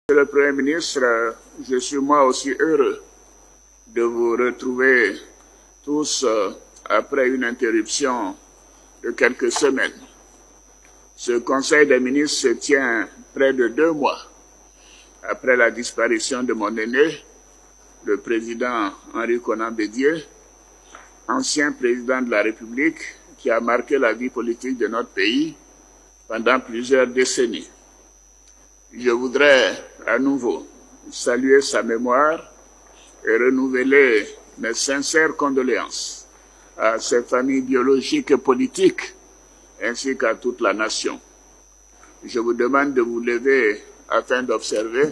Monsieur le Premier ministre, je suis moi aussi heureux de vous retrouver tous après une interruption de quelques semaines. Ce Conseil des ministres se tient près de 2 mois après la disparition de mon aîné, le président Henri Konan Bédié, ancien président de la République qui a marqué la vie politique de notre pays pendant plusieurs décennies. Je voudrais à nouveau saluer sa mémoire et renouveler mes sincères condoléances à ses familles biologiques et politiques ainsi qu'à toute la nation. Je vous demande de vous lever afin d'observer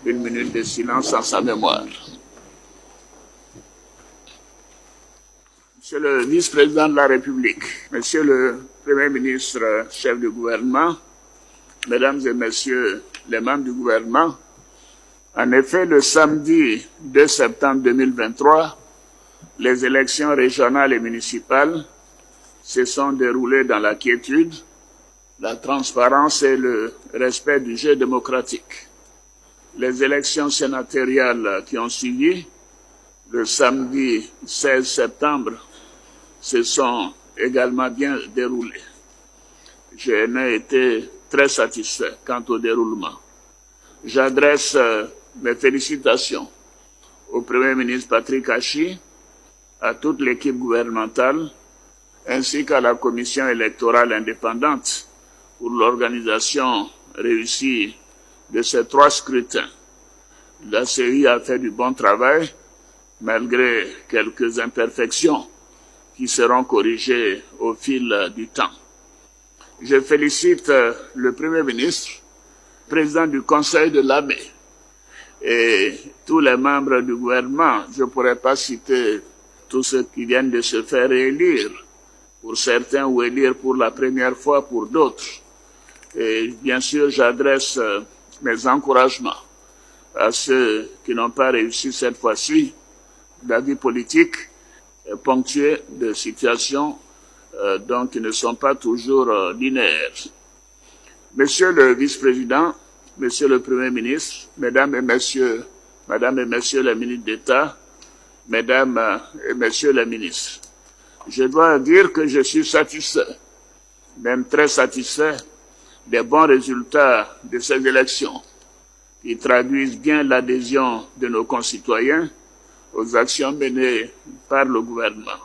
1 minute de silence en sa mémoire. Monsieur le vice-président de la République, Monsieur le Premier ministre, chef du gouvernement, Mesdames et Messieurs les membres du gouvernement, en effet, le samedi 2 septembre 2023, les élections régionales et municipales se sont déroulées dans la quiétude, la transparence et le respect du jeu démocratique. Les élections sénatoriales qui ont suivi, le samedi 16 septembre, se sont également bien déroulées. J'en ai été très satisfait quant au déroulement. J'adresse mes félicitations au Premier ministre Patrick Achi, à toute l'équipe gouvernementale, ainsi qu'à la Commission électorale indépendante pour l'organisation réussie de ces 3 scrutins. La CEI a fait du bon travail, malgré quelques imperfections qui seront corrigées au fil du temps. Je félicite le Premier ministre, président du Conseil de l'Armée et tous les membres du gouvernement. Je ne pourrais pas citer tous ceux qui viennent de se faire élire, pour certains ou élire pour la première fois pour d'autres. Et bien sûr, j'adresse mes encouragements à ceux qui n'ont pas réussi cette fois-ci. La vie politique est ponctuée de situations donc qui ne sont pas toujours linéaires. Monsieur le vice-président, Monsieur le Premier ministre, Mesdames et Messieurs les ministres d'État, Mesdames et Messieurs les ministres, je dois dire que je suis satisfait, même très satisfait, des bons résultats de ces élections qui traduisent bien l'adhésion de nos concitoyens aux actions menées par le gouvernement.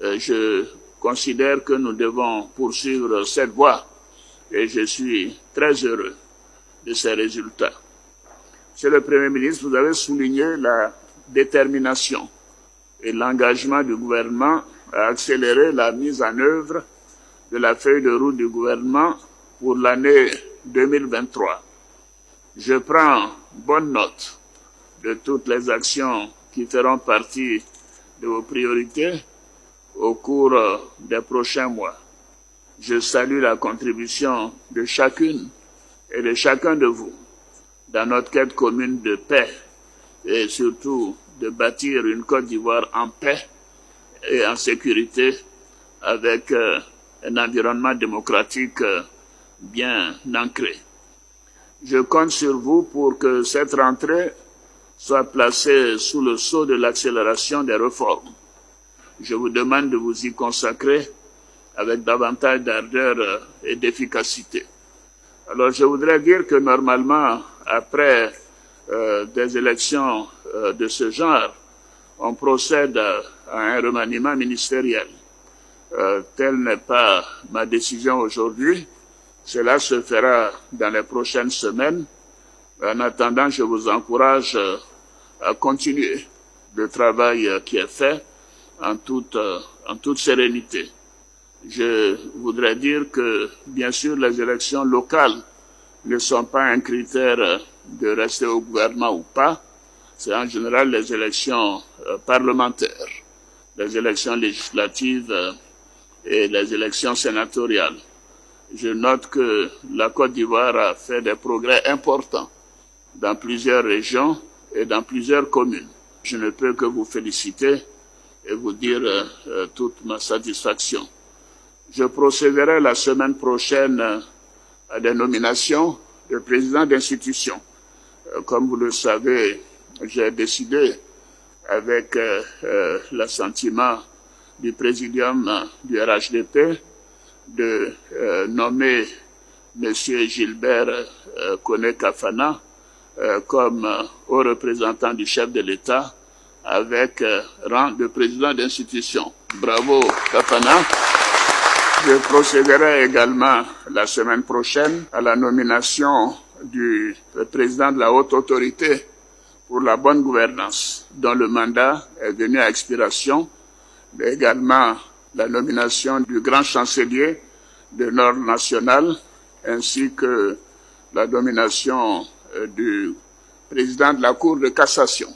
Je considère que nous devons poursuivre cette voie et je suis très heureux de ces résultats. Monsieur le Premier ministre, vous avez souligné la détermination et l'engagement du gouvernement à accélérer la mise en œuvre de la feuille de route du gouvernement pour l'année 2023. Je prends bonne note de toutes les actions qui feront partie de vos priorités au cours des prochains mois. Je salue la contribution de chacune et de chacun de vous dans notre quête commune de paix et surtout de bâtir une Côte d'Ivoire en paix et en sécurité avec un environnement démocratique bien ancré. Je compte sur vous pour que cette rentrée soit placée sous le sceau de l'accélération des réformes. Je vous demande de vous y consacrer avec davantage d'ardeur et d'efficacité. Alors je voudrais dire que normalement, après des élections de ce genre, on procède à un remaniement ministériel. Telle n'est pas ma décision aujourd'hui. Cela se fera dans les prochaines semaines. En attendant, je vous encourage à continuer le travail qui est fait en toute sérénité. Je voudrais dire que, bien sûr, les élections locales ne sont pas un critère de rester au gouvernement ou pas. C'est en général les élections parlementaires, les élections législatives et les élections sénatoriales. Je note que la Côte d'Ivoire a fait des progrès importants dans plusieurs régions et dans plusieurs communes. Je ne peux que vous féliciter et vous dire toute ma satisfaction. Je procéderai la semaine prochaine à des nominations de présidents d'institutions Comme vous le savez, j'ai décidé, avec l'assentiment du présidium du RHDP, de nommer M. Gilbert Koné-Kafana comme haut représentant du chef de l'État avec rang de président d'institution. Bravo, Kafana. Je procéderai également la semaine prochaine à la nomination du président de la haute autorité pour la bonne gouvernance, dont le mandat est venu à expiration, mais également la nomination du grand chancelier de l'Ordre national, ainsi que la nomination du président de la Cour de cassation.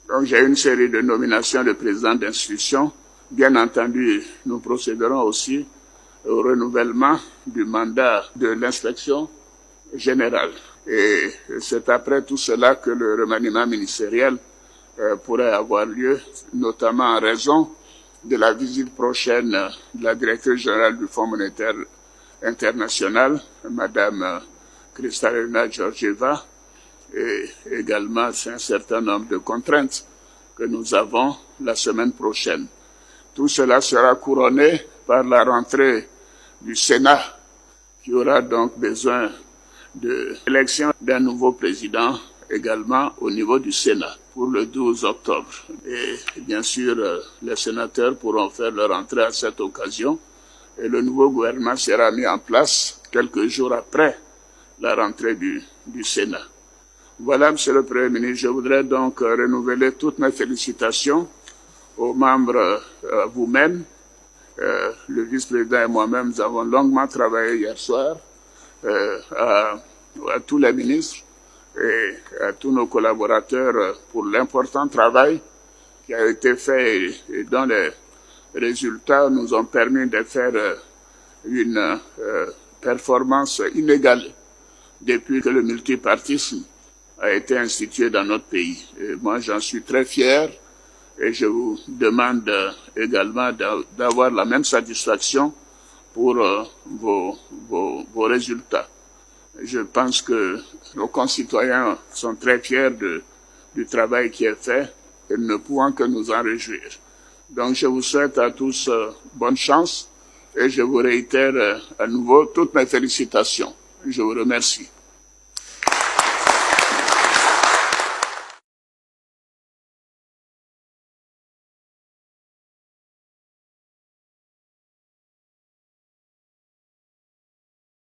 Donc j'ai une série de nominations de présidents d'institutions. Bien entendu, nous procéderons aussi au renouvellement du mandat de l'inspection générale. Et c'est après tout cela que le remaniement ministériel pourrait avoir lieu, notamment en raison de la visite prochaine de la directrice générale du Fonds monétaire international, Madame Kristalina Georgieva, et également un certain nombre de contraintes que nous avons la semaine prochaine. Tout cela sera couronné par la rentrée du Sénat, qui aura donc besoin de l'élection d'un nouveau président également au niveau du Sénat pour le 12 octobre. Et bien sûr, les sénateurs pourront faire leur entrée à cette occasion et le nouveau gouvernement sera mis en place quelques jours après la rentrée du Sénat. Voilà, Monsieur le Premier ministre, je voudrais donc renouveler toutes mes félicitations aux membres, vous-même, le vice-président et moi-même, nous avons longuement travaillé hier soir, à tous les ministres et à tous nos collaborateurs pour l'important travail qui a été fait et dont les résultats nous ont permis de faire une performance inégalée depuis que le multipartisme a été institué dans notre pays. Et moi, j'en suis très fier et je vous demande également d'avoir la même satisfaction pour vos résultats. Je pense que nos concitoyens sont très fiers du travail qui est fait et ne pouvons que nous en réjouir. Donc je vous souhaite à tous bonne chance et je vous réitère à nouveau toutes mes félicitations. Je vous remercie.